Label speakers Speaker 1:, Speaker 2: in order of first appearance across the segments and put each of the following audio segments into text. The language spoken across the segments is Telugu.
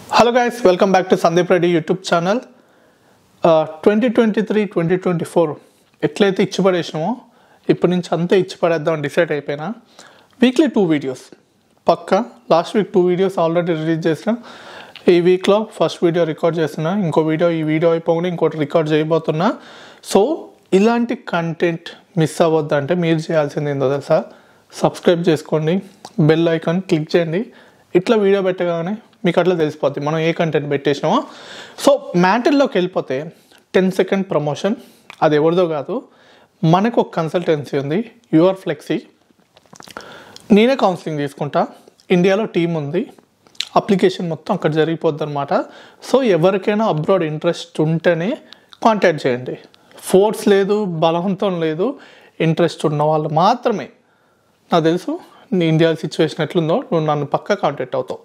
Speaker 1: Hello guys, welcome back to Sandeep Reddy YouTube channel. 2023-2024 ఎట్లయితే ఇచ్చి పడేసినామో ఇప్పటి నుంచి అంతే ఇచ్చి పడేద్దాం డిసైడ్ అయిపోయినా. వీక్లీ 2 వీడియోస్ పక్కా. Last week 2 videos already release చేసిన. ఈ వీక్లో ఫస్ట్ వీడియో రికార్డ్ చేస్తున్నా, ఇంకో వీడియో ఈ వీడియో అయిపోకుండా ఇంకోటి రికార్డ్ చేయబోతున్నా. సో ఇలాంటి కంటెంట్ మిస్ అవ్వద్దంటే మీరు చేయాల్సింది ఏందో తెలుసా, సబ్స్క్రైబ్ చేసుకోండి, బెల్ ఐకాన్ క్లిక్ చేయండి. ఇట్లా వీడియో పెట్టగానే మీకు అట్లా తెలిసిపోద్ది మనం ఏ కంటెంట్ పెట్టేసినామో. సో మ్యాటర్లోకి వెళ్ళిపోతే 10 సెకండ్ ప్రమోషన్. అది ఎవరిదో కాదు, మనకు ఒక కన్సల్టెన్సీ ఉంది, యువర్ ఫ్లెక్సీ. నేనే కౌన్సిలింగ్ తీసుకుంటా. ఇండియాలో టీం ఉంది, అప్లికేషన్ మొత్తం అక్కడ జరిగిపోద్ది అనమాట. సో ఎవరికైనా అబ్రాడ్ ఇంట్రెస్ట్ ఉంటేనే కాంటాక్ట్ చేయండి. ఫోర్స్ లేదు, బలవంతం లేదు, ఇంట్రెస్ట్ ఉన్న వాళ్ళు మాత్రమే. నాకు తెలుసు నీ ఇండియా సిచ్యువేషన్ ఎట్లుందో, నువ్వు నన్ను పక్కా కాంటాక్ట్ అవుతావు.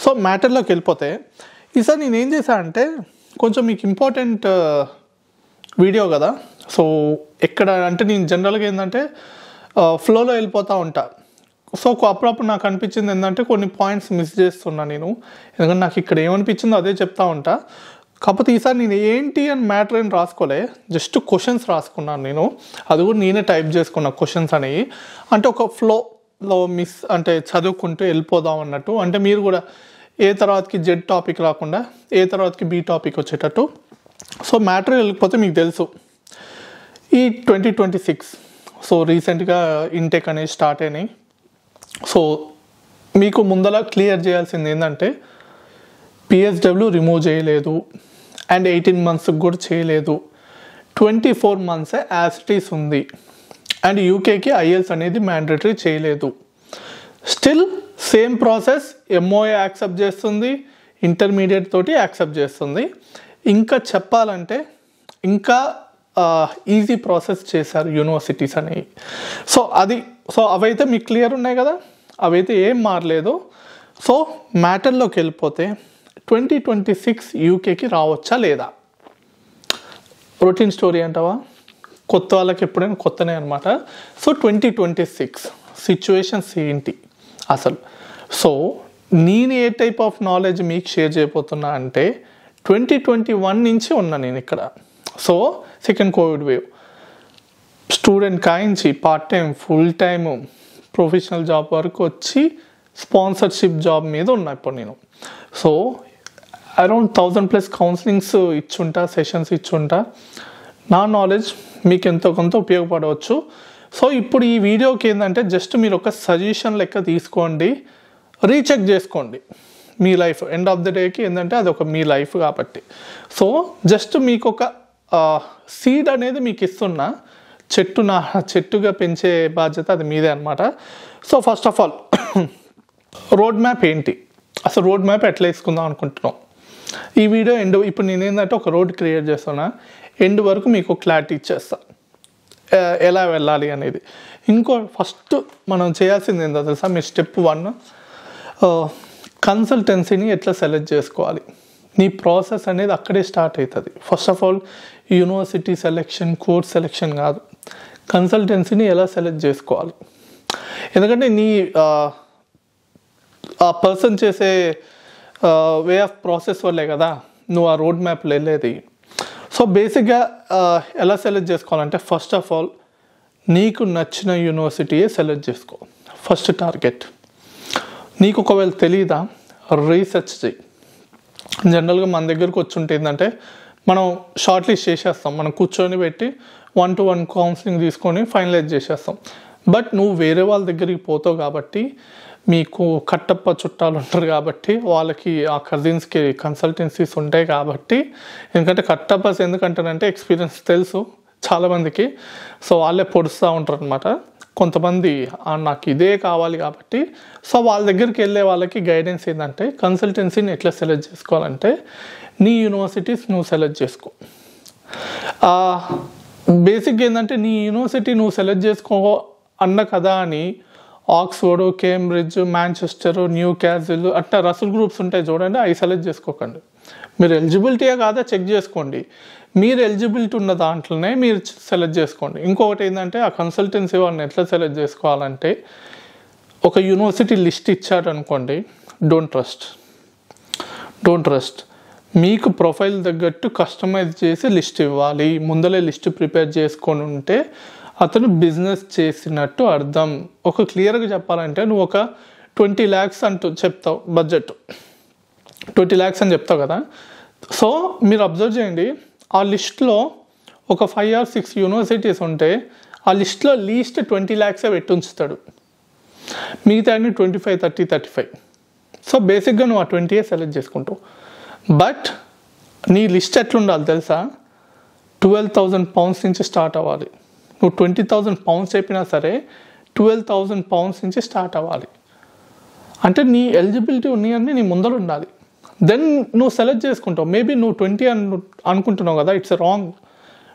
Speaker 1: సో మ్యాటర్లోకి వెళ్ళిపోతే ఈసారి నేను ఏం చేశా అంటే, కొంచెం మీకు ఇంపార్టెంట్ వీడియో కదా. సో ఎక్కడ అంటే నేను జనరల్గా ఏంటంటే ఫ్లోలో వెళ్ళిపోతూ ఉంటా. సో అప్పుడప్పుడు నాకు అనిపించింది ఏంటంటే కొన్ని పాయింట్స్ మిస్ చేస్తున్నా నేను, ఎందుకంటే నాకు ఇక్కడ ఏమనిపించిందో అదే చెప్తా ఉంటా. కాకపోతే ఈసారి నేను ఏంటి అని మ్యాటర్ ఏం రాసుకోలే, జస్ట్ క్వశ్చన్స్ రాసుకున్నాను నేను. అది కూడా నేనే టైప్ చేసుకున్నా క్వశ్చన్స్ అనేవి. అంటే ఒక ఫ్లోలో మిస్ అంటే చదువుకుంటూ వెళ్ళిపోదాం అన్నట్టు. అంటే మీరు కూడా ఏ తర్వాతకి జెడ్ టాపిక్ రాకుండా ఏ తర్వాతకి బి టాపిక్ వచ్చేటట్టు. సో మ్యాటర్ వెళ్ళిపోతే మీకు తెలుసు ఈ 2026 సో రీసెంట్గా ఇంటెక్ అనేది స్టార్ట్ అయినాయి. సో మీకు ముందర క్లియర్ చేయాల్సింది ఏంటంటే, పిఎస్డబ్ల్యూ రిమూవ్ చేయలేదు అండ్ 18 months కూడా చేయలేదు. 24 months యాజ్ ఇట్ ఈస్ ఉంది. అండ్ యూకేకి ఐఎల్స్ అనేది మ్యాండేటరీ చేయలేదు. Still same process, MOA accept చేస్తుంది, ఇంటర్మీడియట్ తోటి యాక్సెప్ట్ చేస్తుంది. ఇంకా చెప్పాలంటే ఇంకా ఈజీ ప్రాసెస్ చేశారు యూనివర్సిటీస్ అనేవి. సో అవైతే మీకు క్లియర్ ఉన్నాయి కదా, అవైతే ఏం మారలేదు. సో మ్యాటర్లోకి వెళ్ళిపోతే 2026 యూకేకి రావచ్చా లేదా? రొటీన్ స్టోరీ అంటావా, కొత్త వాళ్ళకి ఎప్పుడైనా కొత్తనే అనమాట. సో 2026 సిచ్యువేషన్స్ ఏంటి అసలు? సో నేను ఏ టైప్ ఆఫ్ నాలెడ్జ్ మీకు షేర్ చేయబోతున్నా అంటే, 2021 నుంచి ఉన్నా నేను ఇక్కడ. So second covid wave, student కాయించి part time, full time, professional job వరకు వచ్చి స్పాన్సర్షిప్ జాబ్ మీద ఉన్నా ఇప్పుడు నేను. సో అరౌండ్ 1000+ కౌన్సిలింగ్స్ ఇచ్చుంటా, సెషన్స్ ఇచ్చుంటా. నా నాలెడ్జ్ మీకు ఎంతో కొంత ఉపయోగపడవచ్చు. సో ఇప్పుడు ఈ వీడియోకి ఏంటంటే జస్ట్ మీరు ఒక సజెషన్ లెక్క తీసుకోండి, రీచెక్ చేసుకోండి మీ లైఫ్. ఎండ్ ఆఫ్ ద డేకి ఏంటంటే అది ఒక మీ లైఫ్ కాబట్టి. సో జస్ట్ మీకు ఒక సీడ్ అనేది మీకు ఇస్తున్నా, చెట్టుగా పెంచే బాధ్యత అది మీదే అనమాట. So first of all road map ఏంటి, అసలు రోడ్ మ్యాప్ ఎట్లా వేసుకుందాం అనుకుంటున్నాం. ఈ వీడియో ఇప్పుడు నేను ఏంటంటే ఒక రోడ్ క్రియేట్ చేస్తున్నా, ఎండ్ వరకు మీకు క్లారిటీ ఇచ్చేస్తా ఎలా వెళ్ళాలి అనేది. ఫస్ట్ మనం చేయాల్సింది ఏంటో తెలుసా, మీ స్టెప్ 1 కన్సల్టెన్సీని ఎట్లా సెలెక్ట్ చేసుకోవాలి. నీ ప్రాసెస్ అనేది అక్కడే స్టార్ట్ అవుతుంది. First of all university selection, course selection కాదు, కన్సల్టెన్సీని ఎలా సెలెక్ట్ చేసుకోవాలి. ఎందుకంటే నీ ఆ పర్సన్ చేసే వే ఆఫ్ ప్రాసెస్ వల్లే కదా నువ్వు ఆ రోడ్ మ్యాప్లో వెళ్ళేది. సో బేసిక్గా ఎలా సెలెక్ట్ చేసుకోవాలంటే, ఫస్ట్ ఆఫ్ ఆల్ నీకు నచ్చిన యూనివర్సిటీయే సెలెక్ట్ చేసుకో. First target. నీకు ఒకవేళ తెలీదా, రీసెర్చ్ చేయి. జనరల్గా మన దగ్గరకు వచ్చి ఉంటే ఏంటంటే మనం షార్ట్ లిస్ట్ చేసేస్తాం, మనం కూర్చొని పెట్టి 1-to-1 కౌన్సిలింగ్ తీసుకొని ఫైనలైజ్ చేసేస్తాం. బట్ నువ్వు వేరే వాళ్ళ దగ్గరికి పోతావు కాబట్టి, మీకు కట్టప్ప చుట్టాలు ఉంటారు కాబట్టి, వాళ్ళకి ఆ కజిన్స్కి కన్సల్టెన్సీస్ ఉంటాయి కాబట్టి. ఎందుకంటే కట్టప్పస్ ఎందుకంటారంటే ఎక్స్పీరియన్స్ తెలుసు చాలామందికి. సో వాళ్ళే పొడుస్తూ ఉంటారు అనమాట. కొంతమంది నాకు ఇదే కావాలి కాబట్టి. సో వాళ్ళ దగ్గరికి వెళ్ళే వాళ్ళకి గైడెన్స్ ఏంటంటే, కన్సల్టెన్సీని ఎట్లా సెలెక్ట్ చేసుకోవాలంటే, నీ యూనివర్సిటీస్ నువ్వు సెలెక్ట్ చేసుకో. బేసిక్గా ఏంటంటే నీ యూనివర్సిటీ నువ్వు సెలెక్ట్ చేసుకో అన్న కదా అని Oxford, Cambridge, Manchester, new castle అట్లా రసల్ గ్రూప్స్ ఉంటాయి చూడండి, అవి సెలెక్ట్ చేసుకోకండి. మీరు ఎలిజిబిలిటీయే కాదా చెక్ చేసుకోండి. మీరు ఎలిజిబిలిటీ ఉన్న దాంట్లోనే మీరు సెలెక్ట్ చేసుకోండి. ఇంకొకటి ఏంటంటే, ఆ కన్సల్టెన్సీ వాళ్ళని ఎట్లా సెలెక్ట్ చేసుకోవాలంటే, ఒక యూనివర్సిటీ లిస్ట్ ఇచ్చాడు అనుకోండి, డోంట్ ట్రస్ట్. Don't trust. మీకు ప్రొఫైల్ తగ్గట్టు కస్టమైజ్ చేసి లిస్ట్ ఇవ్వాలి. ముందలే లిస్ట్ ప్రిపేర్ చేసుకొని ఉంటే అతను బిజినెస్ చేసినట్టు అర్థం. ఒక క్లియర్గా చెప్పాలంటే నువ్వు ఒక 20 lakhs అంటూ చెప్తావు బడ్జెట్, 20 lakhs అని చెప్తావు కదా. సో మీరు అబ్జర్వ్ చేయండి, ఆ లిస్ట్లో ఒక 5 or 6 యూనివర్సిటీస్ ఉంటే ఆ లిస్ట్లో లీస్ట్ 20 lakhs పెట్టి ఉంచుతాడు, మిగతా 25, 30, 35. సో బేసిక్గా నువ్వు ఆ 20 సెలెక్ట్ చేసుకుంటావు. బట్ నీ లిస్ట్ ఎట్లుండాలి తెలుసా? 12,000 pounds నుంచి స్టార్ట్ అవ్వాలి. నువ్వు 20,000 pounds చెప్పినా సరే 12,000 pounds నుంచి స్టార్ట్ అవ్వాలి. అంటే నీ ఎలిజిబిలిటీ ఉన్నాయన్నీ నీ ముందర ఉండాలి. దెన్ నువ్వు సెలెక్ట్ చేసుకుంటావు. మేబీ నువ్వు 20 అనుకుంటున్నావు కదా, ఇట్స్ రాంగ్.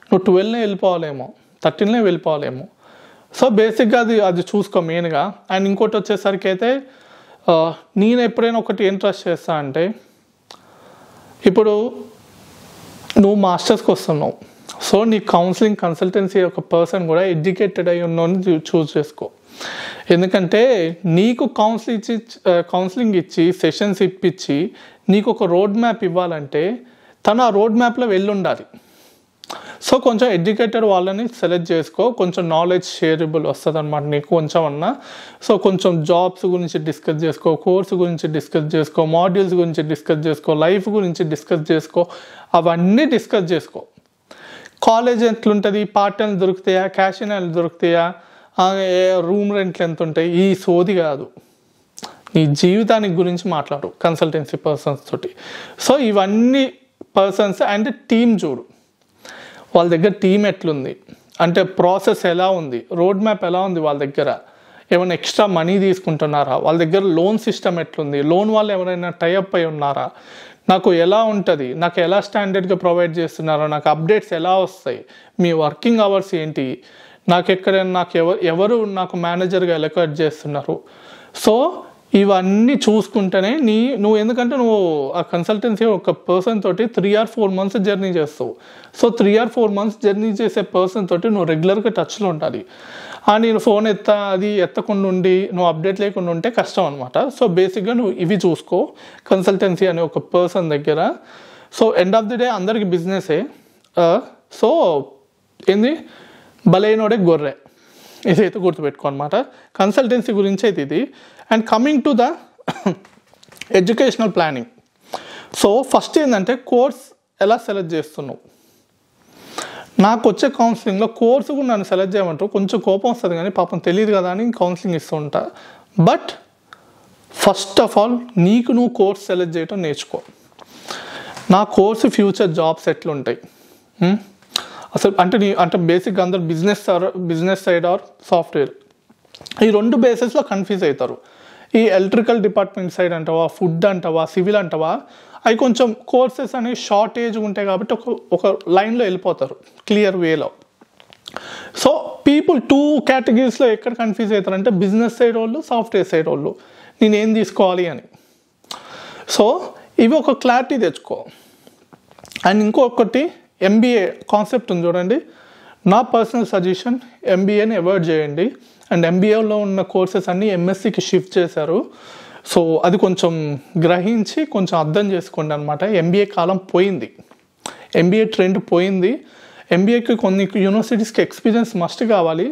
Speaker 1: నువ్వు 12 వెళ్ళిపోవాలేమో, 13 వెళ్ళిపోవాలేమో. సో బేసిక్గా అది చూసుకో మెయిన్గా. అండ్ ఇంకోటి వచ్చేసరికి అయితే నేను ఎప్పుడైనా ఒకటి ఏం ట్రస్ట్ చేస్తా అంటే, ఇప్పుడు నువ్వు మాస్టర్స్కి వస్తున్నావు, సో నీ కౌన్సిలింగ్ కన్సల్టెన్సీ ఒక పర్సన్ కూడా ఎడ్యుకేటెడ్ అయి ఉన్నోని చూస్ చేసుకో. ఎందుకంటే నీకు కౌన్సిలింగ్ ఇచ్చి సెషన్స్ ఇప్పించి నీకు ఒక రోడ్ మ్యాప్ ఇవ్వాలంటే తను ఆ రోడ్ మ్యాప్లో వెళ్ళి ఉండాలి. సో కొంచెం ఎడ్యుకేటెడ్ వాళ్ళని సెలెక్ట్ చేసుకో, కొంచెం నాలెడ్జ్ షేరబుల్ వస్తుంది అనమాట నీకు కొంచెం అన్నా. సో కొంచెం జాబ్స్ గురించి డిస్కస్ చేసుకో, కోర్సు గురించి డిస్కస్ చేసుకో, మాడ్యూల్స్ గురించి డిస్కస్ చేసుకో, లైఫ్ గురించి డిస్కస్ చేసుకో, అవన్నీ డిస్కస్ చేసుకో. కాలేజ్ ఎట్లుంటుంది, పార్ట్ టైం దొరుకుతాయా, క్యాష్ ఇన్ హ్యాండ్ దొరుకుతాయా, రూమ్ రెంట్లు ఎంత ఉంటాయి, ఈ సోది కాదు. నీ జీవితానికి గురించి మాట్లాడు కన్సల్టెన్సీ పర్సన్స్ తోటి. సో ఇవన్నీ పర్సన్స్ అండ్ టీమ్ చూడు, వాళ్ళ దగ్గర టీం ఎట్లుంది, అంటే ప్రాసెస్ ఎలా ఉంది, రోడ్ మ్యాప్ ఎలా ఉంది, వాళ్ళ దగ్గర ఏమైనా ఎక్స్ట్రా మనీ తీసుకుంటున్నారా, వాళ్ళ దగ్గర లోన్ సిస్టమ్ ఎట్లుంది, లోన్ వాళ్ళు ఎవరైనా టైఅప్ అయి ఉన్నారా, నాకు ఎలా ఉంటుంది, నాకు ఎలా స్టాండర్డ్గా ప్రొవైడ్ చేస్తున్నారో, నాకు అప్డేట్స్ ఎలా వస్తాయి, మీ వర్కింగ్ అవర్స్ ఏంటి, నాకు ఎవరు నాకు మేనేజర్గా ఎలకట్ చేస్తున్నారు. సో ఇవన్నీ చూసుకుంటేనే నువ్వు ఎందుకంటే నువ్వు ఆ కన్సల్టెన్సీ ఒక పర్సన్ తోటి 3 or 4 months జర్నీ చేస్తావు. సో 3 or 4 months జర్నీ చేసే పర్సన్ తోటి నువ్వు రెగ్యులర్గా టచ్లో ఉండాలి. నేను ఫోన్ ఎత్తకుండా ఉండి నువ్వు అప్డేట్ లేకుండా ఉంటే కష్టం అనమాట. సో బేసిక్గా నువ్వు ఇవి చూసుకో కన్సల్టెన్సీ అనే ఒక పర్సన్ దగ్గర. So end of the day అందరికి బిజినెసే. సో ఏంది బలైనోడే గొర్రె, ఇదైతే గుర్తుపెట్టుకో అనమాట. కన్సల్టెన్సీ గురించి అయితే ఇది. And coming to the educational planning. So first ఏంటంటే కోర్స్ ఎలా సెలెక్ట్ చేస్తున్నావు. నాకు వచ్చే కౌన్సిలింగ్లో కోర్సు కూడా నన్ను సెలెక్ట్ చేయమంటారు, కొంచెం కోపం వస్తుంది కానీ పాపం తెలియదు కదా అని కౌన్సిలింగ్ ఇస్తూ ఉంటా. బట్ ఫస్ట్ ఆఫ్ ఆల్ నీకు నువ్వు కోర్స్ సెలెక్ట్ చేయటం నేర్చుకో. నా కోర్సు ఫ్యూచర్ జాబ్స్ ఎట్లుంటాయి అసలు అంటే బేసిక్గా అందరు బిజినెస్ సైడ్ ఆర్ సాఫ్ట్వేర్, ఈ 2 బేసెస్లో కన్ఫ్యూజ్ అవుతారు. ఈ ఎలక్ట్రికల్ డిపార్ట్మెంట్ సైడ్ అంటావా, ఫుడ్ అంటావా, సివిల్ అంటావా, అవి కొంచెం కోర్సెస్ అనేవి షార్ట్ ఏజ్ ఉంటాయి కాబట్టి ఒక లైన్లో వెళ్ళిపోతారు క్లియర్ వేలో. సో పీపుల్ 2 కేటగిరీస్లో ఎక్కడ కన్ఫ్యూజ్ అవుతారంటే బిజినెస్ సైడ్ వాళ్ళు, సాఫ్ట్వేర్ సైడ్ వాళ్ళు, నేనేం తీసుకోవాలి అని. సో ఇవి ఒక క్లారిటీ తెచ్చుకో. అండ్ ఇంకొకటి ఎంబీఏ కాన్సెప్ట్ ఉంది చూడండి. నా పర్సనల్ సజెషన్ ఎంబీఏని అవాయిడ్ చేయండి. అండ్ ఎంబీఏలో ఉన్న కోర్సెస్ అన్నీ ఎంఎస్సికి షిఫ్ట్ చేశారు. సో అది కొంచెం గ్రహించి కొంచెం అర్థం చేసుకోండి అనమాట. ఎంబీఏ కాలం పోయింది, ఎంబీఏ ట్రెండ్ పోయింది. ఎంబీఏకి కొన్ని యూనివర్సిటీస్కి ఎక్స్పీరియన్స్ మస్ట్ కావాలి.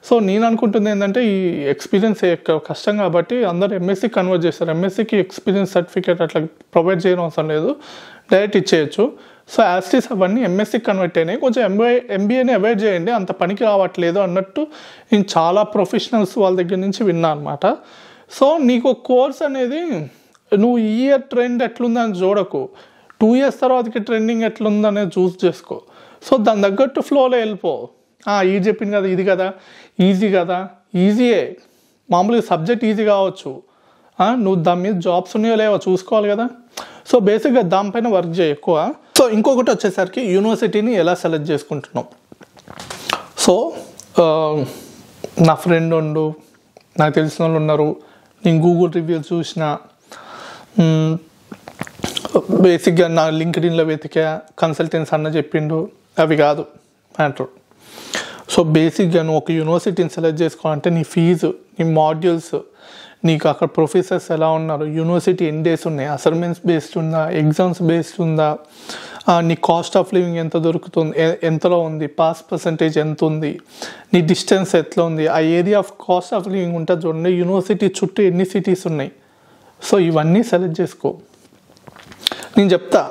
Speaker 1: సో నేను అనుకుంటుంది ఏంటంటే ఈ ఎక్స్పీరియన్స్ కష్టం కాబట్టి అందరూ ఎంఎస్సికి కన్వర్ట్ చేస్తారు. ఎంఎస్సికి ఎక్స్పీరియన్స్ సర్టిఫికేట్ అట్లా ప్రొవైడ్ చేయడం అవసరం లేదు, డైరెక్ట్ ఇచ్చేయచ్చు. సో యాస్టీస్ అవన్నీ ఎంఎస్సికి కన్వర్ట్ అయినాయి. కొంచెం ఎంబీఏని అవాయిడ్ చేయండి, అంత పనికి రావట్లేదు అన్నట్టు నేను చాలా ప్రొఫెషనల్స్ వాళ్ళ దగ్గర నుంచి విన్నా అనమాట. సో నీకు కోర్స్ అనేది నువ్వు ఈ ఇయర్ ట్రెండ్ ఎట్లుందని చూడకు, 2 years తర్వాతకి ట్రెండింగ్ ఎట్లుందనేది చూస్ చేసుకో. సో దాని తగ్గట్టు ఫ్లోలో వెళ్ళిపో. ఇది చెప్పింది కదా, ఇది కదా, ఈజీ కదా, ఈజీయే, మామూలుగా సబ్జెక్ట్ ఈజీ కావచ్చు, నువ్వు దాని మీద జాబ్స్ ఉన్నాయో లేవో చూసుకోవాలి కదా. సో బేసిక్గా దానిపైన వర్క్ చేయ ఎక్కువ. సో ఇంకొకటి వచ్చేసరికి యూనివర్సిటీని ఎలా సెలెక్ట్ చేసుకుంటున్నాం. సో నా ఫ్రెండ్ ఉండు, నాకు తెలిసిన వాళ్ళు ఉన్నారు, నేను గూగుల్ రివ్యూస్ చూసిన, బేసిక్గా నా లింక్డ్ఇన్లో వెతికా, కన్సల్టెన్సీ అన్న చెప్పిండు, అవి కాదు మ్యాటర్. సో బేసిక్గా నువ్వు ఒక యూనివర్సిటీని సెలెక్ట్ చేసుకోవాలంటే నీ ఫీజు, నీ మాడ్యూల్స్, నీకు అక్కడ ప్రొఫెసర్స్ ఎలా ఉన్నారు, యూనివర్సిటీ ఎన్ని డేస్ ఉన్నాయి, అసైన్మెంట్స్ బేస్డ్ ఉందా, ఎగ్జామ్స్ బేస్డ్ ఉందా, నీ కాస్ట్ ఆఫ్ లివింగ్ ఎంత దొరుకుతుంది, ఎంతలో ఉంది, పాస్ పర్సంటేజ్ ఎంత ఉంది, నీ డిస్టెన్స్ ఎట్లా ఉంది, ఆ area of cost of living ఉంటుంది చూడండి, యూనివర్సిటీ చుట్టూ ఎన్ని సిటీస్ ఉన్నాయి. సో ఇవన్నీ సెలెక్ట్ చేసుకో. నేను చెప్తా,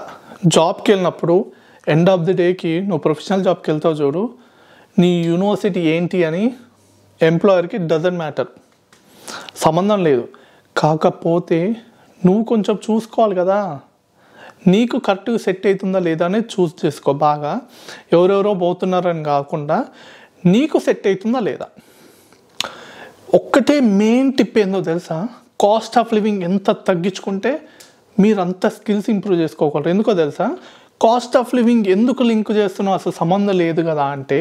Speaker 1: జాబ్కి వెళ్ళినప్పుడు ఎండ్ ఆఫ్ ది డేకి నువ్వు ప్రొఫెషనల్ జాబ్కి వెళ్తావు చూడు, నీ యూనివర్సిటీ ఏంటి అని ఎంప్లాయర్కి డజంట్ మ్యాటర్, సంబంధం లేదు. కాకపోతే నువ్వు కొంచెం చూసుకోవాలి కదా, నీకు కరెక్ట్గా సెట్ అవుతుందా లేదా అనేది చూస్ చేసుకో బాగా. ఎవరెవరో పోతున్నారని కాకుండా నీకు సెట్ అవుతుందా లేదా. ఒక్కటే మెయిన్ టిప్ ఏందో తెలుసా, కాస్ట్ ఆఫ్ లివింగ్ ఎంత తగ్గించుకుంటే మీరు అంత స్కిల్స్ ఇంప్రూవ్ చేసుకోగలరు. ఎందుకో తెలుసా, కాస్ట్ ఆఫ్ లివింగ్ ఎందుకు లింక్ చేస్తున్నావు, అసలు సంబంధం లేదు కదా అంటే,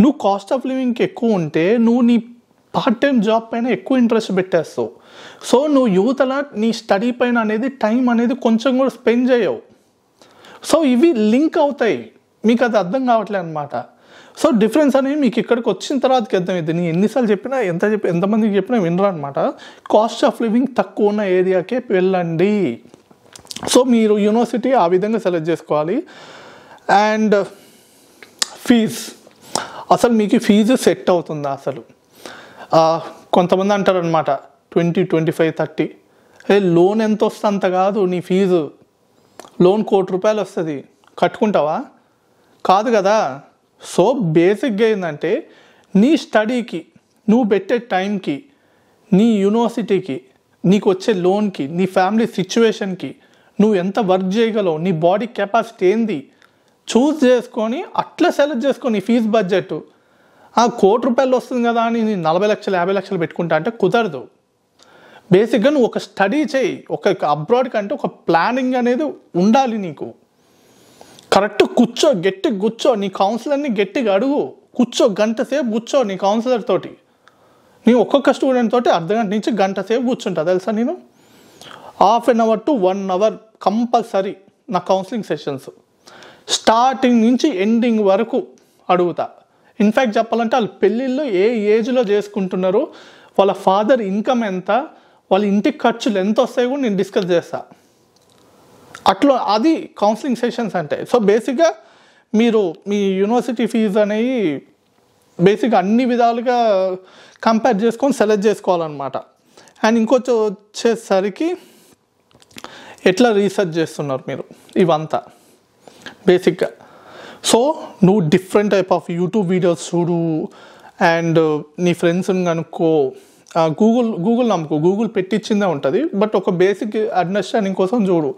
Speaker 1: నువ్వు కాస్ట్ ఆఫ్ లివింగ్కి ఎక్కువ ఉంటే నువ్వు నీ పార్ట్ టైం జాబ్ పైన ఎక్కువ ఇంట్రెస్ట్ పెట్టేస్తావు. సో నువ్వు యువతల నీ స్టడీ పైన అనేది టైం అనేది కొంచెం కూడా స్పెండ్ చేయవు. సో ఇవి లింక్ అవుతాయి, మీకు అది అర్థం కావట్లేదు అనమాట. సో డిఫరెన్స్ అనేది మీకు ఇక్కడికి వచ్చిన తర్వాతకి అర్థమైంది. నేను ఎన్నిసార్లు చెప్పినా ఎంతమందికి చెప్పినా వినరు అనమాట. కాస్ట్ ఆఫ్ లివింగ్ తక్కువ ఉన్న ఏరియాకే వెళ్ళండి. సో మీరు యూనివర్సిటీ ఆ విధంగా సెలెక్ట్ చేసుకోవాలి. అండ్ ఫీజ్, అసలు మీకు ఫీజు సెట్ అవుతుందా అసలు. కొంతమంది అంటారు అనమాట 20, 25, 30, లోన్ ఎంత వస్తుంది అంత కాదు నీ ఫీజు, లోన్ ₹1,00,00,000 వస్తుంది, కట్టుకుంటావా, కాదు కదా. సో బేసిక్గా ఏంటంటే నీ స్టడీకి నువ్వు పెట్టే టైంకి, నీ యూనివర్సిటీకి, నీకు వచ్చే లోన్కి, నీ ఫ్యామిలీ సిచ్యువేషన్కి నువ్వు ఎంత వర్క్ చేయగలవు, నీ బాడీ కెపాసిటీ ఏంది చూస్ చేసుకొని అట్లా సెలెక్ట్ చేసుకో నీ ఫీజు బడ్జెట్. ₹1,00,00,000 వస్తుంది కదా అని నేను 40 లక్షలు 50 లక్షలు పెట్టుకుంటా అంటే కుదరదు. బేసిక్గా నువ్వు ఒక స్టడీ చేయి, ఒక అబ్రాడ్ కంటే ఒక ప్లానింగ్ అనేది ఉండాలి నీకు. కరెక్ట్ కూర్చో, గట్టిగా కూర్చో, నీ కౌన్సిలర్ని గట్టిగా అడుగు, కూర్చో, గంట సేపు కూర్చో నీ కౌన్సిలర్ తోటి. నేను ఒక్కొక్క స్టూడెంట్ తోటి అర్ధగంట నుంచి గంట సేపు కూర్చుంటా తెలుసా. నేను ½ an hour to 1 hour compulsory నా కౌన్సిలింగ్ సెషన్స్, స్టార్టింగ్ నుంచి ఎండింగ్ వరకు అడుగుతా. ఇన్ఫ్యాక్ట్ చెప్పాలంటే వాళ్ళ పెళ్ళిళ్ళు ఏ ఏజ్లో చేసుకుంటున్నారు, వాళ్ళ ఫాదర్ ఇన్కమ్ ఎంత, వాళ్ళ ఇంటికి ఖర్చులు ఎంత వస్తాయో కూడా నేను డిస్కస్ చేస్తా. అట్లా అది కౌన్సిలింగ్ సెషన్స్ అంటే. సో బేసిక్గా మీరు మీ యూనివర్సిటీ ఫీజు అనేవి బేసిక్గా అన్ని విధాలుగా కంపేర్ చేసుకొని సెలెక్ట్ చేసుకోవాలన్నమాట. అండ్ ఇంకొచ్చి వచ్చేసరికి ఎట్లా రీసెర్చ్ చేస్తున్నారు మీరు ఇవంతా బేసిక్గా. సో నువ్వు different type of YouTube videos చూడు, అండ్ నీ ఫ్రెండ్స్ని కనుక్కో, గూగుల్ నమ్ముకో, గూగుల్ పెట్టించిందే ఉంటుంది, బట్ ఒక బేసిక్ అండర్స్టాండింగ్ కోసం చూడు.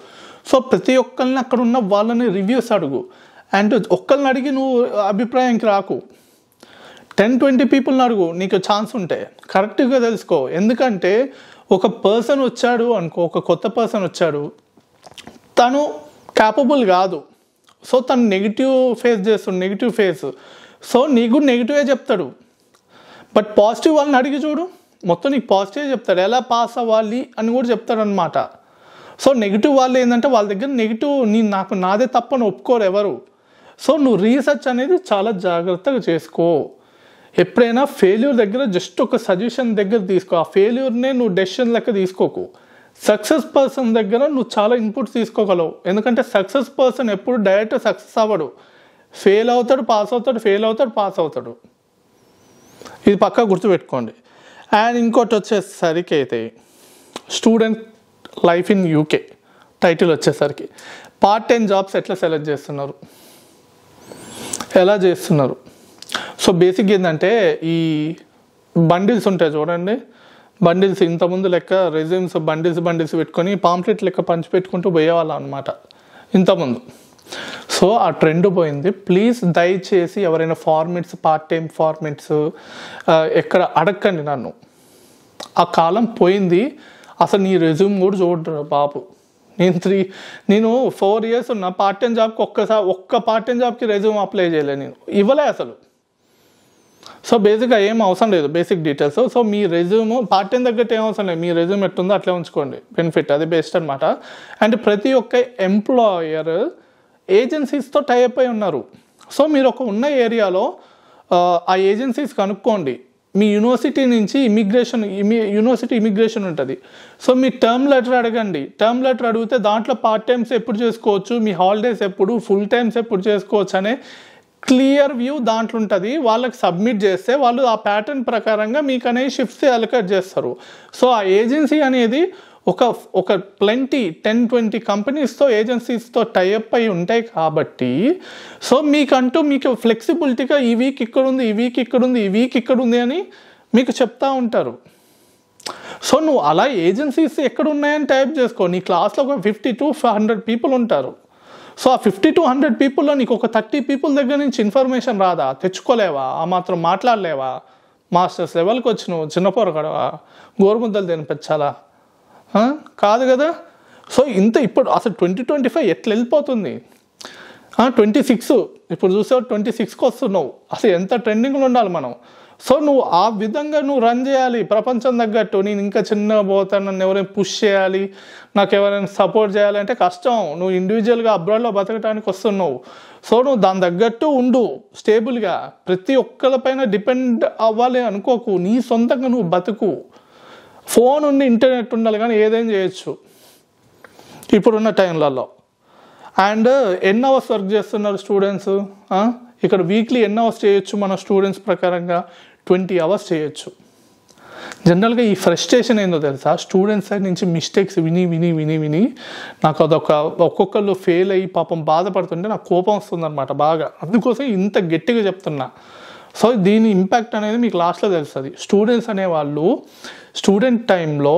Speaker 1: సో ప్రతి ఒక్కరిని అక్కడ ఉన్న వాళ్ళని రివ్యూస్ అడుగు. అండ్ ఒక్కరిని అడిగి నువ్వు అభిప్రాయానికి రాకు, 10-20 పీపుల్ని అడుగు, నీకు ఛాన్స్ ఉంటే కరెక్ట్గా తెలుసుకో. ఎందుకంటే ఒక పర్సన్ వచ్చాడు అనుకో, ఒక కొత్త పర్సన్ వచ్చాడు, తను క్యాపబుల్ కాదు, సో తను నెగిటివ్ ఫేస్ చేస్తాడు, నెగిటివ్ ఫేస్. సో నీకు నెగిటివే చెప్తాడు. బట్ పాజిటివ్ వాళ్ళని అడిగి చూడు, మొత్తం నీకు పాజిటివ్ చెప్తాడు, ఎలా పాస్ అవ్వాలి అని కూడా చెప్తాడు అనమాట. సో నెగిటివ్ వాళ్ళు ఏంటంటే వాళ్ళ దగ్గర నెగిటివ్ నాదే తప్పని ఒప్పుకోరు ఎవరు. సో నువ్వు రీసెర్చ్ అనేది చాలా జాగ్రత్తగా చేసుకో. ఎప్పుడైనా ఫెయిల్యూర్ దగ్గర జస్ట్ ఒక సజెషన్ దగ్గర తీసుకో, ఆ ఫెయిల్యూర్నే నువ్వు డెసిషన్ లెక్క తీసుకోకు. సక్సెస్ పర్సన్ దగ్గర నువ్వు చాలా ఇన్పుట్స్ తీసుకోగలవు. ఎందుకంటే సక్సెస్ పర్సన్ ఎప్పుడు డైరెక్ట్ సక్సెస్ అవ్వడు, ఫెయిల్ అవుతాడు, పాస్ అవుతాడు, ఫెయిల్ అవుతాడు, పాస్ అవుతాడు. ఇది పక్కా గుర్తుపెట్టుకోండి. అండ్ ఇంకోటి వచ్చేసరికి అయితే student life in UK title వచ్చేసరికి పార్ట్ టైం జాబ్స్ ఎట్లా సెలెక్ట్ చేస్తున్నారు, ఎలా చేస్తున్నారు. సో బేసిక్ ఏంటంటే ఈ బండిల్స్ ఉంటాయి చూడండి, బండిల్స్ ఇంతకుముందు లెక్క రెజ్యూమ్స్ బండిల్స్ పెట్టుకొని పాంప్లెట్ లెక్క పంచి పెట్టుకుంటూ పోయేవాళ్ళం అనమాట ఇంతకుముందు. సో ఆ ట్రెండ్ పోయింది. ప్లీజ్ దయచేసి ఎవరైనా ఫార్మెట్స్, పార్ట్ టైం ఫార్మెట్స్ ఎక్కడ అడగండి నన్ను, ఆ కాలం పోయింది. అసలు నీ రెజ్యూమ్ కూడా చూడరు బాబు. నేను 4 years ఉన్నా, పార్ట్ టైం జాబ్కి ఒక్క పార్ట్ టైం జాబ్కి రెజ్యూమ్ అప్లై చేయలేదు, నేను ఇవ్వలే అసలు. సో బేసిక్గా ఏం అవసరం లేదు, బేసిక్ డీటెయిల్స్. సో మీ రెజ్యూమ్ పార్ట్ టైం తగ్గట్టు ఏం అవసరం లేదు, మీ రెజ్యూమ్ ఎట్టుందో అట్లే ఉంచుకోండి, బెనిఫిట్ అది బెస్ట్ అనమాట. అండ్ ప్రతి ఒక్క ఎంప్లాయర్ ఏజెన్సీస్తో టైఅప్ అయి ఉన్నారు. సో మీరు ఉన్న ఏరియాలో ఆ ఏజెన్సీస్ కనుక్కోండి, మీ యూనివర్సిటీ నుంచి యూనివర్సిటీ ఇమిగ్రేషన్ ఉంటుంది. సో మీ టర్మ్ లెటర్ అడగండి. టర్మ్ లెటర్ అడిగితే దాంట్లో పార్ట్ టైమ్స్ ఎప్పుడు చేసుకోవచ్చు, మీ హాలిడేస్ ఎప్పుడు, ఫుల్ టైమ్స్ ఎప్పుడు చేసుకోవచ్చు అనే క్లియర్ వ్యూ దాంట్లో ఉంటుంది. వాళ్ళకి సబ్మిట్ చేస్తే వాళ్ళు ఆ ప్యాటర్న్ ప్రకారంగా మీకు అనేవి షిఫ్ట్స్ అలొకేట్ చేస్తారు. సో ఆ ఏజెన్సీ అనేది ఒక 10-20 కంపెనీస్తో ఏజెన్సీస్తో టైఅప్ అయి ఉంటాయి కాబట్టి సో మీకు ఫ్లెక్సిబిలిటీగా ఈ వీక్ ఇక్కడ ఉంది, ఈ వీక్ ఇక్కడ ఉంది, ఈ వీక్ ఇక్కడ ఉంది అని మీకు చెప్తా ఉంటారు. సో నువ్వు అలా ఏజెన్సీస్ ఎక్కడ ఉన్నాయని టైప్ చేసుకో. నీ క్లాస్లో ఒక 50-100 పీపుల్ ఉంటారు. సో ఆ 50-100 పీపుల్లో నీకు ఒక 30 పీపుల్ దగ్గర నుంచి ఇన్ఫర్మేషన్ రాదా? తెచ్చుకోలేవా? ఆ మాత్రం మాట్లాడలేవా? మాస్టర్స్ లెవెల్కి వచ్చి నువ్వు చిన్నపోరగడవా? గోరుముద్దలు తినిపించాలా? కాదు కదా. సో ఇప్పుడు అసలు 2025 ఎట్లా వెళ్ళిపోతుంది? 26 ఇప్పుడు చూసావు, 26కి వస్తున్నావు. అసలు ఎంత ట్రెండింగ్లో ఉండాలి మనం. సో నువ్వు ఆ విధంగా నువ్వు రన్ చేయాలి ప్రపంచం తగ్గట్టు. నేను ఇంకా చిన్నగా పోతాను, నన్ను ఎవరైనా పుష్ చేయాలి, నాకు ఎవరైనా సపోర్ట్ చేయాలి అంటే కష్టం. నువ్వు ఇండివిజువల్గా అబ్రాడ్లో బతకడానికి వస్తున్నావు. సో నువ్వు దాని తగ్గట్టు ఉండు స్టేబుల్గా. ప్రతి ఒక్కరిపైన డిపెండ్ అవ్వాలి అనుకోకు. నీ సొంతంగా నువ్వు బతుకు. ఫోన్ ఉండి ఇంటర్నెట్ ఉండాలి కానీ ఏదైనా చేయొచ్చు ఇప్పుడున్న టైంలలో. అండ్ ఎన్ని అవర్స్ వర్క్ చేస్తున్నారు స్టూడెంట్స్? ఇక్కడ వీక్లీ ఎన్ని అవర్స్ చేయొచ్చు మన స్టూడెంట్స్ ప్రకారంగా? 20 అవర్స్ చేయొచ్చు. జనరల్గా ఈ ఫ్రస్ట్రేషన్ ఏందో తెలుసా? స్టూడెంట్స్ సైడ్ నుంచి మిస్టేక్స్ విని నాకు ఒక్కొక్కళ్ళు ఫెయిల్ అయ్యి పాపం బాధపడుతుంటే నాకు కోపం వస్తుందన్నమాట బాగా. అందుకోసం ఇంత గట్టిగా చెప్తున్నా. సో దీని ఇంపాక్ట్ అనేది మీకు లాస్ట్లో తెలుస్తుంది. స్టూడెంట్స్ అనేవాళ్ళు స్టూడెంట్ టైంలో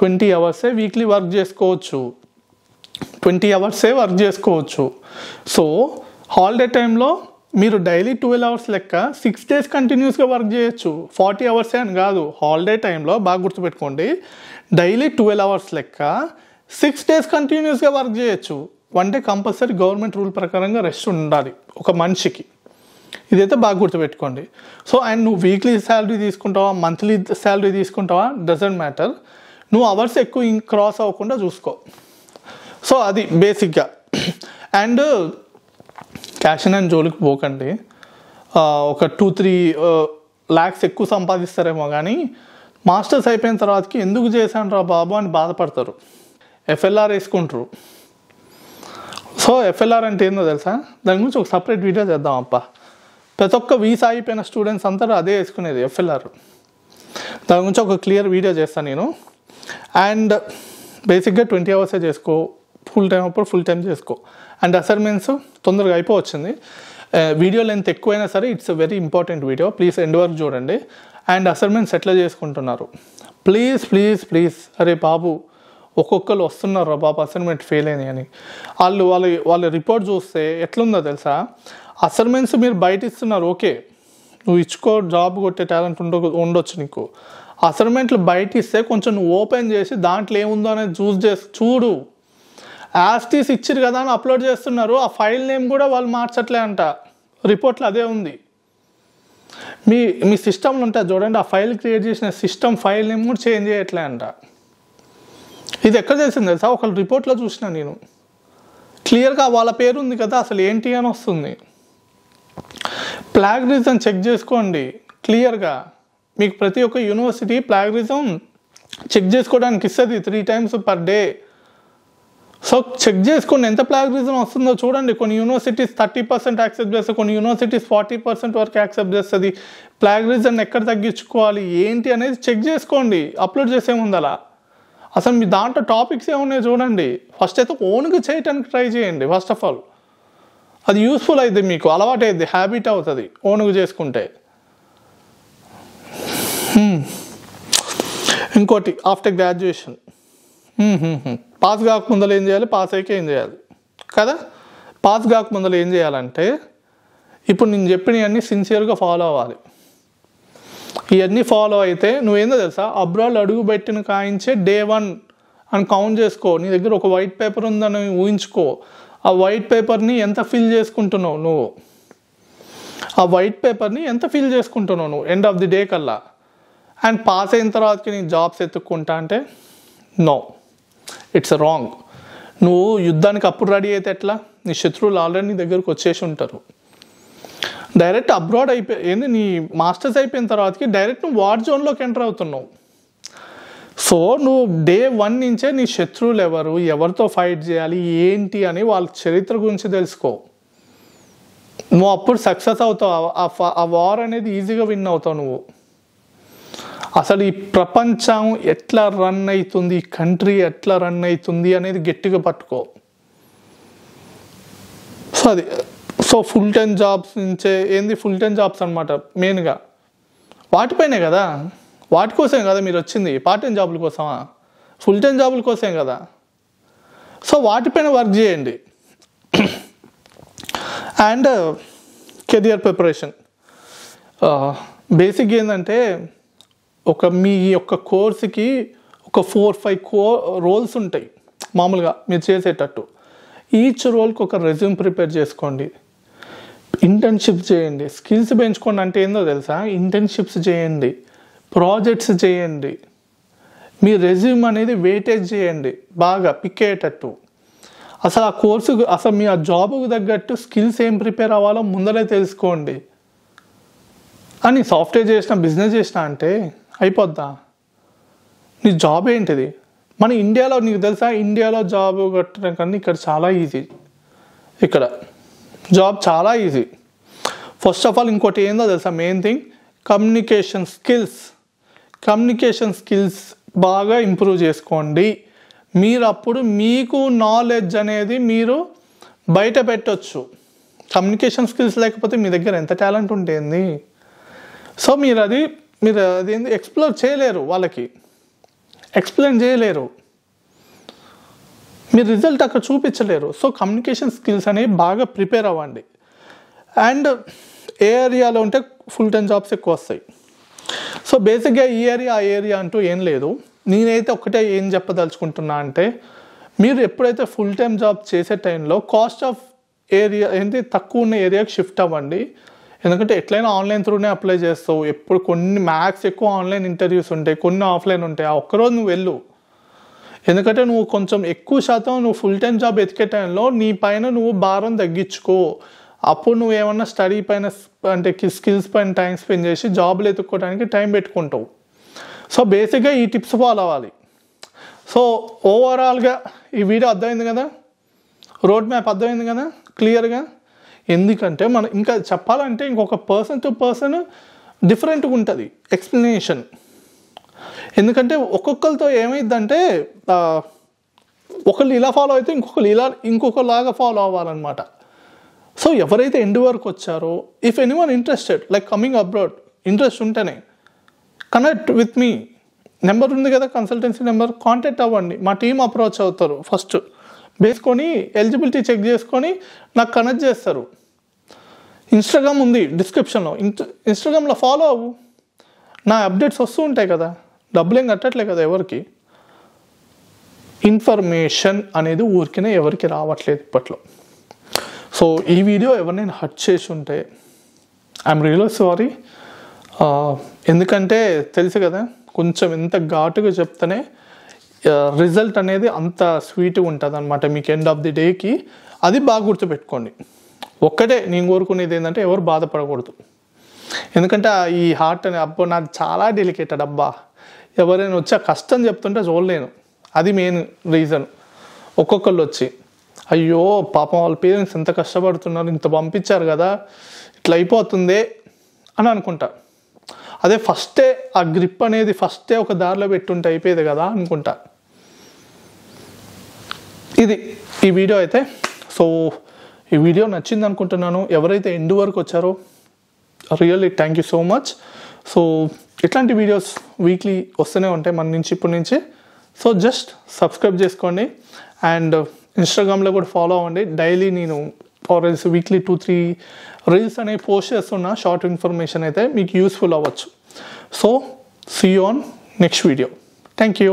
Speaker 1: 20 అవర్సే వీక్లీ వర్క్ చేసుకోవచ్చు. 20 అవర్సే వర్క్ చేసుకోవచ్చు. సో హాలిడే టైంలో మీరు డైలీ 12 అవర్స్ లెక్క 6 days కంటిన్యూస్గా వర్క్ చేయొచ్చు. 40 అవర్సే అని కాదు. హాలిడే టైంలో బాగా గుర్తుపెట్టుకోండి, డైలీ 12 అవర్స్ లెక్క 6 days కంటిన్యూస్గా వర్క్ చేయొచ్చు. 1 day కంపల్సరీ గవర్నమెంట్ రూల్ ప్రకారంగా రెస్ట్ ఉండాలి ఒక మనిషికి. ఇదైతే బాగా గుర్తుపెట్టుకోండి. సో అండ్ నువ్వు వీక్లీ శాలరీ తీసుకుంటావా, మంత్లీ శాలరీ తీసుకుంటావా, డజంట్ మ్యాటర్. నువ్వు అవర్స్ ఎక్కువ క్రాస్ అవ్వకుండా చూసుకో. సో అది బేసిక్గా. అండ్ క్యాష్ అండ్ జోలికి పోకండి. ఒక 2-3 lakhs ఎక్కువ సంపాదిస్తారేమో కానీ మాస్టర్స్ అయిపోయిన తర్వాతకి ఎందుకు చేశాను రా బాబు అని బాధపడతారు. FLR వేసుకుంటారు. సో FLR అంటే ఏందో తెలుసా? దాని గురించి ఒక సపరేట్ వీడియో చేద్దాం అప్ప. ప్రతి ఒక్క వీసా అయిపోయిన స్టూడెంట్స్ అందరూ అదే వేసుకునేది FLR. దాని గురించి ఒక క్లియర్ వీడియో చేస్తాను నేను. అండ్ బేసిక్గా 20 అవర్సే చేసుకో. ఫుల్ టైం అప్పుడు ఫుల్ టైం చేసుకో. అండ్ అసైన్మెంట్స్ తొందరగా అయిపోవచ్చింది. వీడియో లెంత్ ఎక్కువైనా సరే it's a very important video. Please end వరకు చూడండి. అండ్ అసైన్మెంట్స్ ఎట్లా చేసుకుంటున్నారు ప్లీజ్. అరే బాబు, ఒక్కొక్కరు వస్తున్నారు రా బాబు అసైన్మెంట్ ఫెయిల్ అయినాయి అని. వాళ్ళ రిపోర్ట్ చూస్తే ఎట్లుందో తెలుసా? అసైన్మెంట్స్ మీరు బయట ఇస్తున్నారు, ఓకే, నువ్వు ఇచ్చుకో, జాబ్ కొట్టే టాలెంట్ ఉండొచ్చు నీకు. అసైన్మెంట్లు బయట ఇస్తే కొంచెం నువ్వు ఓపెన్ చేసి దాంట్లో ఏముందో అనేది చూడు. యాస్టీస్ ఇచ్చిరు కదా అని అప్లోడ్ చేస్తున్నారు. ఆ ఫైల్ నేమ్ కూడా వాళ్ళు మార్చట్లే అంట. రిపోర్ట్లో అదే ఉంది. మీ సిస్టమ్లో ఉంటుంది చూడండి, ఆ ఫైల్ క్రియేట్ చేసిన సిస్టమ్ ఫైల్ నేమ్ కూడా చేంజ్ చేయట్లే అంట. ఇది ఎక్కడ తెలిసింది తెలుసా? ఒకళ్ళు రిపోర్ట్లో చూసిన నేను. క్లియర్గా వాళ్ళ పేరు ఉంది కదా, అసలు ఏంటి అని వస్తుంది. ప్లాగరిజం చెక్ చేసుకోండి క్లియర్గా. మీకు ప్రతి ఒక్క యూనివర్సిటీ ప్లాగరిజం చెక్ చేసుకోవడానికి ఇస్తుంది 3 times per day. So check చేసుకోండి ఎంత ప్లాగరిజం వస్తుందో చూడండి. కొన్ని యూనివర్సిటీస్ 30% యాక్సెప్ట్ చేస్తుంది, కొన్ని యూనివర్సిటీస్ 40% వరకు యాక్సెప్ట్ చేస్తుంది. ప్లాగరిజం ఎక్కడ తగ్గించుకోవాలి ఏంటి అనేది చెక్ చేసుకోండి అప్లోడ్ చేసే ముందు. అలా అసలు మీ దాంట్లో టాపిక్స్ ఏమున్నాయో చూడండి. ఫస్ట్ అయితే ఓన్గా చేయటానికి ట్రై చేయండి. ఫస్ట్ ఆఫ్ ఆల్ అది యూస్ఫుల్ అవుతుంది, మీకు అలవాటు అవుతుంది, హ్యాబిట్ అవుతుంది ఓన్గా చేసుకుంటే. ఇంకోటి ఆఫ్టర్ గ్రాడ్యుయేషన్ పాస్ కాకముందలు ఏం చేయాలి, పాస్ అయ్యాక ఏం చేయాలి కదా? పాస్ కాకముందలు ఏం చేయాలంటే ఇప్పుడు నేను చెప్పినవన్నీ సిన్సియర్గా ఫాలో అవ్వాలి. ఇవన్నీ ఫాలో అయితే నువ్వేందో తెలుసా, అబ్రాడ్ అడుగు పెట్టిన కాయించే day 1 అని కౌంట్ చేసుకో. నీ దగ్గర ఒక వైట్ పేపర్ ఉందని ఊహించుకో. ఆ వైట్ పేపర్ని ఎంత ఫిల్ చేసుకుంటున్నావు నువ్వు, ఆ వైట్ పేపర్ని ఎంత ఫిల్ చేసుకుంటున్నావు నువ్వు ఎండ్ ఆఫ్ ది డే కల్లా. అండ్ పాస్ అయిన తర్వాతకి నీ జాబ్స్ ఎత్తుక్కుంటా అంటే నో, ఇట్స్ రాంగ్. నువ్వు యుద్ధానికి అప్పుడు రెడీ అయితే ఎట్లా? నీ శత్రువులు ఆల్రెడీ నీ దగ్గరకు వచ్చేసి ఉంటారు. డైరెక్ట్ అబ్రాడ్ ఏంది నీ మాస్టర్స్ అయిపోయిన తర్వాతకి డైరెక్ట్ నువ్వు వార్ జోన్లోకి ఎంటర్ అవుతున్నావు. సో నువ్వు డే 1 నుంచే నీ శత్రువులు ఎవరు, ఎవరితో ఫైట్ చేయాలి, ఏంటి అని వాళ్ళ చరిత్ర గురించి తెలుసుకో. నువ్వు అప్పుడు సక్సెస్ అవుతావు. ఆ వార్ అనేది ఈజీగా విన్ అవుతావు నువ్వు. అసలు ఈ ప్రపంచం ఎట్లా రన్ అవుతుంది, ఈ కంట్రీ ఎట్లా రన్ అవుతుంది అనేది గట్టిగా పట్టుకో. సో అది ఫుల్ టైం జాబ్స్ నుంచే ఫుల్ టైం జాబ్స్ అనమాట మెయిన్గా వాటిపైనే కదా, వాటి కోసమే కదా మీరు వచ్చింది. పార్ట్ టైం జాబుల కోసమా? ఫుల్ టైం జాబుల కోసమే కదా. సో వాటిపైన వర్క్ చేయండి. అండ్ కెరియర్ ప్రిపరేషన్ బేసిక్ ఏంటంటే మీ యొక్క కోర్సుకి ఒక 4-5 రోల్స్ ఉంటాయి మామూలుగా మీరు చేసేటట్టు. ఈచ్ రోల్కి ఒక రెజ్యూమ్ ప్రిపేర్ చేసుకోండి. ఇంటర్న్షిప్స్ చేయండి, స్కిల్స్ పెంచుకోండి. అంటే ఏందో తెలుసా? ఇంటర్న్షిప్స్ చేయండి, ప్రాజెక్ట్స్ చేయండి, మీ రెజ్యూమ్ అనేది వెయిటేజ్ చేయండి, బాగా పిక్ అయ్యేటట్టు. అసలు ఆ కోర్సుకు అసలు మీ ఆ జాబ్కు తగ్గట్టు స్కిల్స్ ఏం ప్రిపేర్ అవ్వాలో ముందరే తెలుసుకోండి. అని సాఫ్ట్వేర్ చేసిన బిజినెస్ చేసిన అంటే అయిపోద్దా? నీ జాబ్ ఏంటిది? మన ఇండియాలో నీకు తెలుసా, ఇండియాలో జాబ్ కట్టడం కన్నా ఇక్కడ చాలా ఈజీ. ఇక్కడ జాబ్ చాలా ఈజీ. ఫస్ట్ ఆఫ్ ఆల్ ఇంకోటి ఏందో తెలుసా? మెయిన్ థింగ్ కమ్యూనికేషన్ స్కిల్స్ బాగా ఇంప్రూవ్ చేసుకోండి. మీరు అప్పుడు మీకు నాలెడ్జ్ అనేది మీరు బయట పెట్టవచ్చు. కమ్యూనికేషన్ స్కిల్స్ లేకపోతే మీ దగ్గర ఎంత టాలెంట్ ఉంటుంది. సో మీరు అదేంటి ఎక్స్ప్లోర్ చేయలేరు, వాళ్ళకి ఎక్స్ప్లెయిన్ చేయలేరు, మీరు రిజల్ట్ అక్కడ చూపించలేరు. సో కమ్యూనికేషన్ స్కిల్స్ అనేవి బాగా ప్రిపేర్ అవ్వండి. అండ్ ఏ ఏరియాలో ఉంటే ఫుల్ టైం జాబ్స్ ఎక్కువ వస్తాయి. సో బేసిక్గా ఈ ఏరియా ఆ ఏరియా అంటూ ఏం లేదు. నేనైతే ఒకటే ఏం చెప్పదలుచుకుంటున్నా అంటే, మీరు ఎప్పుడైతే ఫుల్ టైం జాబ్ చేసే టైంలో కాస్ట్ ఆఫ్ ఏరియా తక్కువ ఉన్న ఏరియాకి షిఫ్ట్ అవ్వండి. ఎందుకంటే ఎట్లయినా ఆన్లైన్ త్రూనే అప్లై చేస్తావు. ఎప్పుడు కొన్ని మ్యాక్స్ ఎక్కువ ఆన్లైన్ ఇంటర్వ్యూస్ ఉంటాయి, కొన్ని ఆఫ్లైన్ ఉంటాయి. ఆ ఒక్కరోజు నువ్వు వెళ్ళు. ఎందుకంటే నువ్వు కొంచెం ఎక్కువ శాతం నువ్వు ఫుల్ టైం జాబ్ ఎతికే టైంలో నీ పైన నువ్వు భారం తగ్గించుకో. అప్పుడు నువ్వు ఏమన్నా స్టడీ పైన అంటే స్కిల్స్ పైన టైం స్పెండ్ చేసి జాబ్లు ఎత్తుక్కోవడానికి టైం పెట్టుకుంటావు. సో బేసిక్గా ఈ టిప్స్ ఫాలో అవ్వాలి. సో ఓవరాల్గా ఈ వీడియో అర్థమైంది కదా, రోడ్ మ్యాప్ అర్థమైంది కదా క్లియర్గా. ఎందుకంటే మనం ఇంకా చెప్పాలంటే ఇంకొక పర్సన్ టు పర్సన్ డిఫరెంట్గా ఉంటుంది ఎక్స్ప్లెనేషన్. ఎందుకంటే ఒక్కొక్కరితో ఏమైందంటే ఒకళ్ళు ఇలా ఫాలో అయితే ఇంకొకలాగా ఫాలో అవ్వాలన్నమాట. సో ఎవరైతే ఎండ్ వరకు వచ్చారో, if anyone interested like coming abroad interest ఉంటేనే కనెక్ట్ విత్ మీ. నెంబర్ ఉంది కదా, కన్సల్టెన్సీ నెంబర్, కాంటాక్ట్ అవ్వండి. మా టీం అప్రోచ్ అవుతారు. ఫస్ట్ వేసుకొని ఎలిజిబిలిటీ చెక్ చేసుకొని నాకు కనెక్ట్ చేస్తారు. ఇన్స్టాగ్రామ్ ఉంది డిస్క్రిప్షన్లో, ఇన్స్టాగ్రామ్లో ఫాలో అవ్వు. నా అప్డేట్స్ వస్తూ ఉంటాయి కదా, డబ్బులు ఏం కట్టట్లే కదా ఎవరికి. ఇన్ఫర్మేషన్ అనేది ఊరికినే ఎవరికి రావట్లేదు ఇప్పట్లో. సో ఈ వీడియో ఎవరినైనా హర్ట్ చేసి ఉంటే ఐఎమ్ రియల్లీ సారీ. ఎందుకంటే తెలుసు కదా, కొంచెం ఎంత ఘాటుగా చెప్తేనే రిజల్ట్ అనేది అంత స్వీట్గా ఉంటుంది అనమాట మీకు ఎండ్ ఆఫ్ ది డేకి. అది బాగా గుర్తుపెట్టుకోండి. ఒక్కటే నేను కోరుకునేది ఏంటంటే ఎవరు బాధపడకూడదు. ఎందుకంటే ఈ హార్ట్ అనే అబ్బో నాది చాలా డెలికేటెడ్ అబ్బా. ఎవరైనా వచ్చి ఆ కష్టం చెప్తుంటే చూడలేను. అది మెయిన్ రీజన్. ఒక్కొక్కళ్ళు వచ్చి అయ్యో పాపం వాళ్ళ పేరెంట్స్ ఎంత కష్టపడుతున్నారు, ఇంత పంపించారు కదా, ఇట్లా అయిపోతుందే అని అనుకుంటా. అదే ఫస్టే ఆ గ్రిప్ అనేది ఫస్టే ఒక దారిలో పెట్టుంటే అయిపోయేది కదా అనుకుంటా. ఇది ఈ వీడియో అయితే. సో ఈ వీడియో నచ్చింది అనుకుంటున్నాను. ఎవరైతే ఎండ్ వరకు వచ్చారో really thank you so much. So ఇట్లాంటి వీడియోస్ వీక్లీ వస్తూనే ఉంటాయి మన నుంచి ఇప్పటి నుంచి. సో జస్ట్ సబ్స్క్రైబ్ చేసుకోండి. అండ్ ఇన్స్టాగ్రామ్లో కూడా ఫాలో అవ్వండి. డైలీ నేను ఆర్ఎల్స్ వీక్లీ 2-3 రీల్స్ అనేవి పోస్ట్ చేస్తున్నా. షార్ట్ ఇన్ఫర్మేషన్ అయితే మీకు యూస్ఫుల్ అవ్వచ్చు. So see you on next video. Thank you.